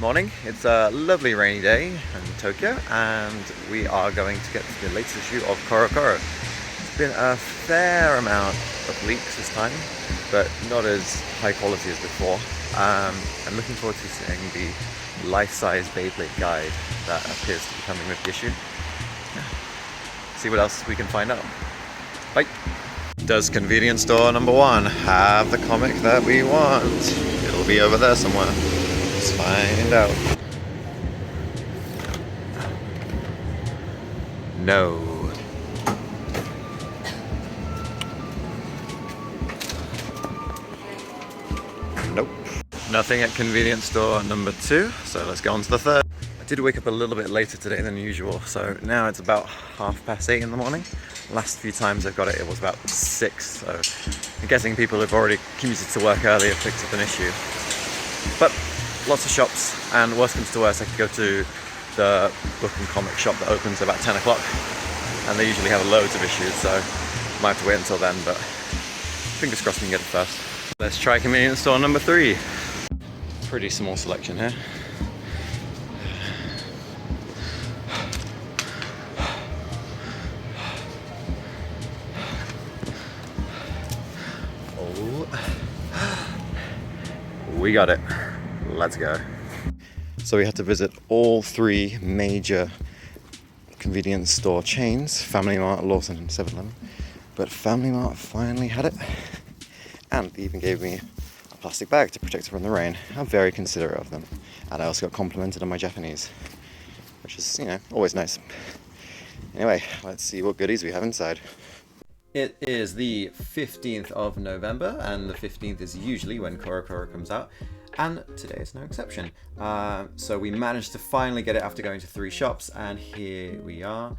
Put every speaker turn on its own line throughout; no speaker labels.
Morning. It's a lovely rainy day in Tokyo and we are going to get the latest issue of Corocoro. It's been a fair amount of leaks this time, but not as high quality as before. I'm looking forward to seeing the life-size Beyblade guide that appears to be coming with the issue. See what else we can find out. Bye! Does convenience store number 1 have the comic that we want? It'll be over there somewhere. Let's find out. No. Nope. Nothing at convenience store number 2, so let's go on to the 3rd. I did wake up a little bit later today than usual, so now it's about 8:30 in the morning. Last few times I've got it, it was about 6, so I'm guessing people have already commuted to work early have picked up an issue. But lots of shops, and worst comes to worst, I could go to the book and comic shop that opens about 10 o'clock, and they usually have loads of issues, so I might have to wait until then, but fingers crossed we can get it first. Let's try convenience store number 3. Pretty small selection here. We got it. Let's go. So we had to visit all 3 major convenience store chains, Family Mart, Lawson and 7-Eleven. But Family Mart finally had it. And they even gave me a plastic bag to protect it from the rain. I'm very considerate of them. And I also got complimented on my Japanese, which is, you know, always nice. Anyway, let's see what goodies we have inside. It is the 15th of November, and the 15th is usually when Corocoro comes out, and today is no exception. So we managed to finally get it after going to 3 shops, and here we are.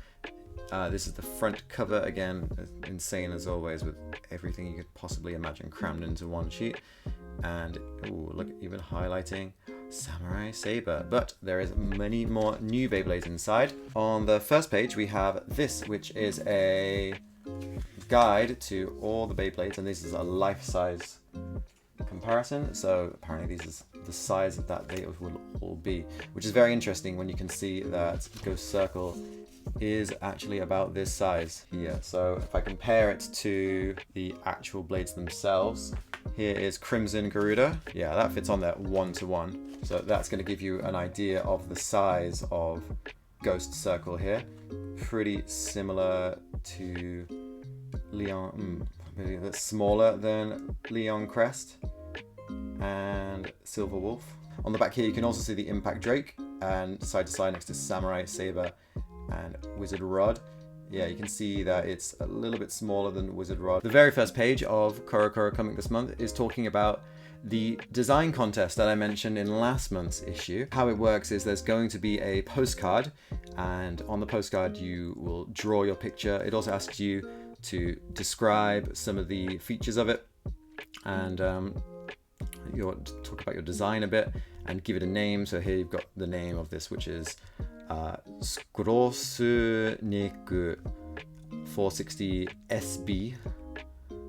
This is the front cover, again, insane as always, with everything you could possibly imagine crammed into one sheet. And, ooh, look, even highlighting Samurai Saber. But there is many more new Beyblades inside. On the first page we have this, which is a guide to all the Beyblades, and this is a life-size comparison, so apparently this is the size that they will all be, which is very interesting when you can see that Ghost Circle is actually about this size here. So if I compare it to the actual blades themselves, here is Crimson Garuda. Yeah, that fits on there 1-to-1, so that's going to give you an idea of the size of Ghost Circle here. Pretty similar to Leon, maybe that's smaller than Leon Crest and Silver Wolf. On the back here you can also see the Impact Drake, and side to side next to Samurai Saber and Wizard Rod. Yeah, you can see that it's a little bit smaller than Wizard Rod. The very first page of Corocoro coming this month is talking about the design contest that I mentioned in last month's issue. How it works is there's going to be a postcard, and on the postcard you will draw your picture. It also asks you to describe some of the features of it, and you'll talk about your design a bit and give it a name. So here you've got the name of this, which is SCROSNEKU 460 SB,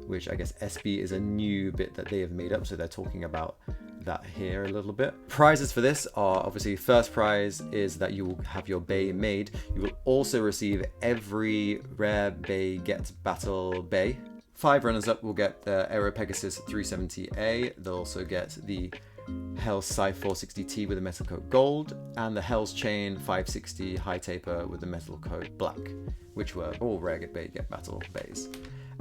which I guess SB is a new bit that they have made up, so they're talking about that here a little bit. Prizes for this are obviously, first prize is that you will have your Bey made. You will also receive every rare Bey Get Battle Bey. 5 runners-up will get the Aero Pegasus 370A. They'll also get the Hell's Scythe 460T with a metal coat gold, and the Hell's Chain 560 High Taper with the metal coat black, which were all rare Bey Get Battle Beys.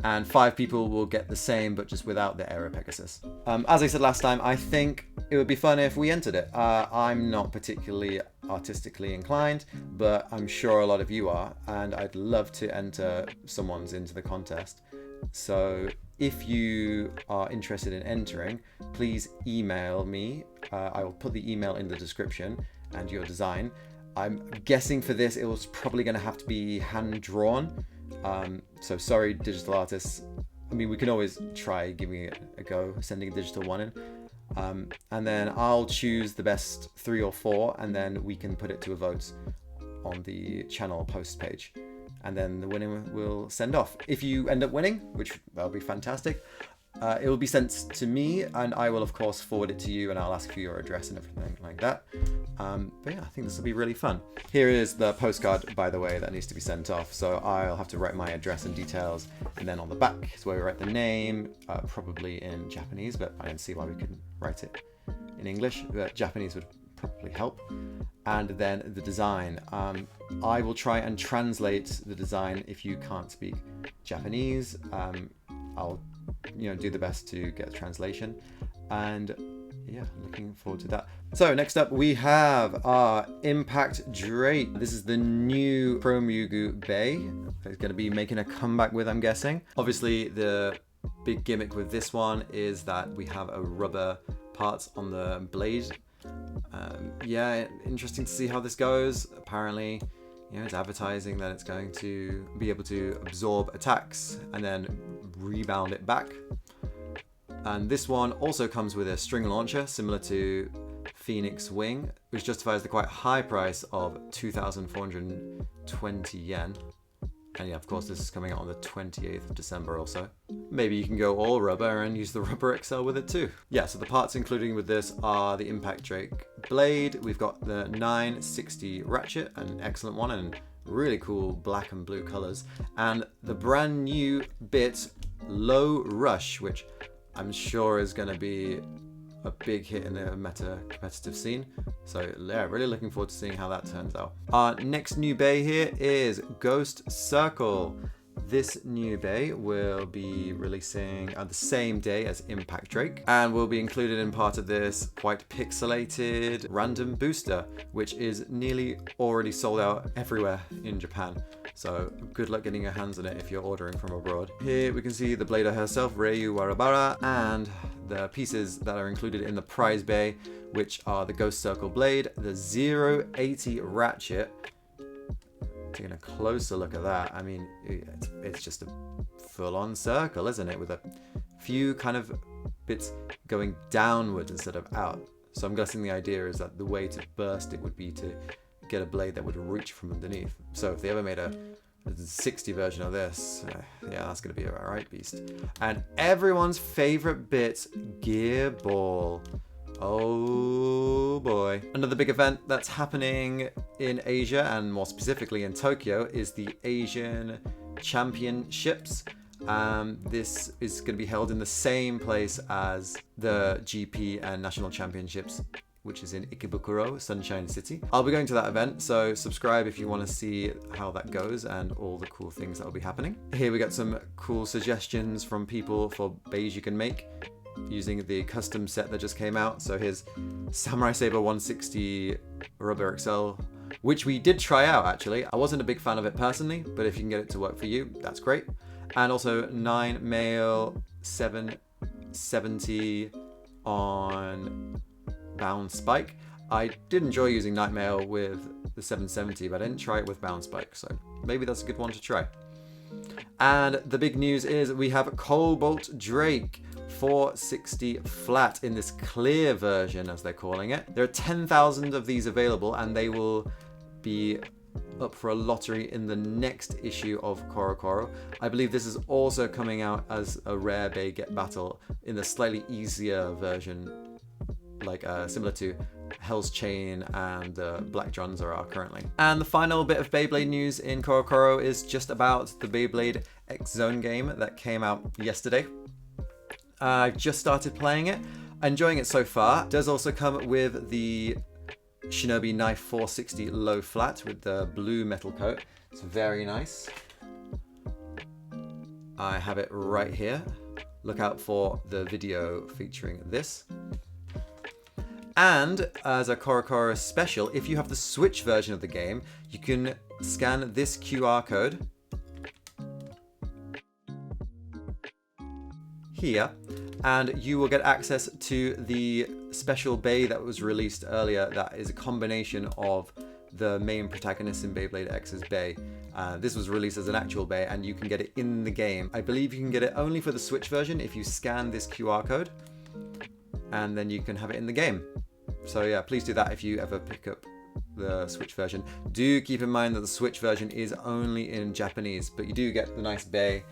And 5 people will get the same, but just without the Aero Pegasus. As I said last time, I think it would be fun if we entered it. I'm not particularly artistically inclined, but I'm sure a lot of you are, and I'd love to enter someone's into the contest. So if you are interested in entering, please email me. I will put the email in the description, and your design. I'm guessing for this it was probably going to have to be hand-drawn. So sorry, digital artists. I mean, we can always try giving it a go, sending a digital one in. And then I'll choose the best 3 or 4, and then we can put it to a vote on the channel post page. And then the winner will send off. If you end up winning, which that'll be fantastic, it will be sent to me, and I will of course forward it to you, and I'll ask for your address and everything like that. But yeah, I think this will be really fun. Here is the postcard, by the way, that needs to be sent off. So I'll have to write my address and details, and then on the back is where we write the name, probably in Japanese, but I don't see why we couldn't write it in English, but Japanese would probably help. And then the design. I will try and translate the design if you can't speak Japanese. I'll do the best to get a translation, and yeah, looking forward to that. So next up we have our Impact Drake. This is the new Chrome Yugu Bey. It's going to be making a comeback with, I'm guessing. Obviously the big gimmick with this one is that we have a rubber parts on the blade. Yeah, interesting to see how this goes. Apparently, it's advertising that it's going to be able to absorb attacks and then rebound it back. And this one also comes with a string launcher similar to Phoenix Wing, which justifies the quite high price of 2,420 yen. And yeah, of course, this is coming out on the 28th of December also. Maybe you can go all rubber and use the Rubber XL with it too. Yeah, so the parts including with this are the Impact Drake blade. We've got the 960 ratchet, an excellent one, and really cool black and blue colors. And the brand new bit Low Rush, which I'm sure is going to be a big hit in the meta competitive scene. So yeah, really looking forward to seeing how that turns out. Our next new Bey here is Ghost Circle. This new Bey will be releasing on the same day as Impact Drake and will be included in part of this quite pixelated random booster, which is nearly already sold out everywhere in Japan. So good luck getting your hands on it if you're ordering from abroad. Here we can see the blader herself, Ryu Warabara, and the pieces that are included in the prize Bey, which are the Ghost Circle blade, the 080 ratchet. Taking a closer look at that, I mean, it's just a full-on circle, isn't it? With a few kind of bits going downwards instead of out. So I'm guessing the idea is that the way to burst it would be to get a blade that would reach from underneath. So if they ever made a 60 version of this, yeah, that's going to be a right beast. And everyone's favorite bit, Gear Ball. Oh boy. Another big event that's happening in Asia, and more specifically in Tokyo, is the Asian Championships. This is going to be held in the same place as the GP and National Championships, which is in Ikebukuro, Sunshine City. I'll be going to that event, so subscribe if you want to see how that goes and all the cool things that will be happening. Here we got some cool suggestions from people for beige you can make using the custom set that just came out. So here's Samurai Saber 160 Rubber XL, which we did try out actually. I wasn't a big fan of it personally, but if you can get it to work for you, that's great. And also 9 male 770 on bound spike. I did enjoy using Night Mail with the 770, but I didn't try it with bound spike, so maybe that's a good one to try. And the big news is we have Cobalt Drake 460 flat in this clear version, as they're calling it. There are 10,000 of these available, and they will be up for a lottery in the next issue of Corocoro. I believe this is also coming out as a rare Bey Get Battle in the slightly easier version, like similar to Hell's Chain and Black Johns are currently. And the final bit of Beyblade news in Corocoro is just about the Beyblade XONE game that came out yesterday. I've just started playing it, enjoying it so far. It does also come with the Shinobi Knife 460 low flat with the blue metal coat. It's very nice. I have it right here. Look out for the video featuring this. And as a Corocoro special, if you have the Switch version of the game, you can scan this QR code here, and you will get access to the special Bey that was released earlier. That is a combination of the main protagonist in Beyblade X's Bey. This was released as an actual Bey, and you can get it in the game. I believe you can get it only for the Switch version if you scan this QR code, and then you can have it in the game. So yeah, please do that if you ever pick up the Switch version. Do keep in mind that the Switch version is only in Japanese, but you do get the nice Bey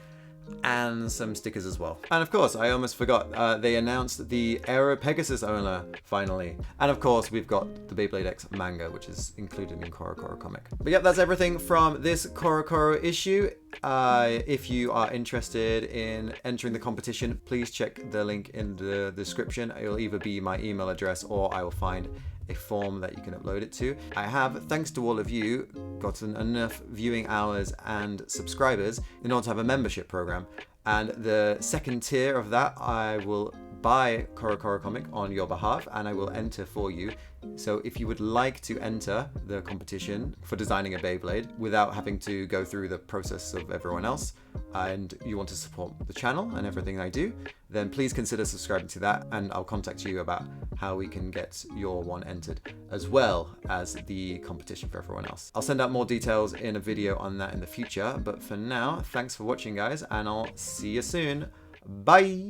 and some stickers as well. And of course, I almost forgot, they announced the Aero Pegasus owner finally. And of course, we've got the Beyblade X manga, which is included in Corocoro comic. But yep, that's everything from this Corocoro issue. If you are interested in entering the competition, please check the link in the description. It'll either be my email address or I will find a form that you can upload it to. I have, thanks to all of you, gotten enough viewing hours and subscribers in order to have a membership program. And the second tier of that, I will buy Corocoro comic on your behalf and I will enter for you. So if you would like to enter the competition for designing a Beyblade without having to go through the process of everyone else, and you want to support the channel and everything I do, then please consider subscribing to that and I'll contact you about how we can get your one entered, as well as the competition for everyone else. I'll send out more details in a video on that in the future, but for now, thanks for watching guys, and I'll see you soon. Bye!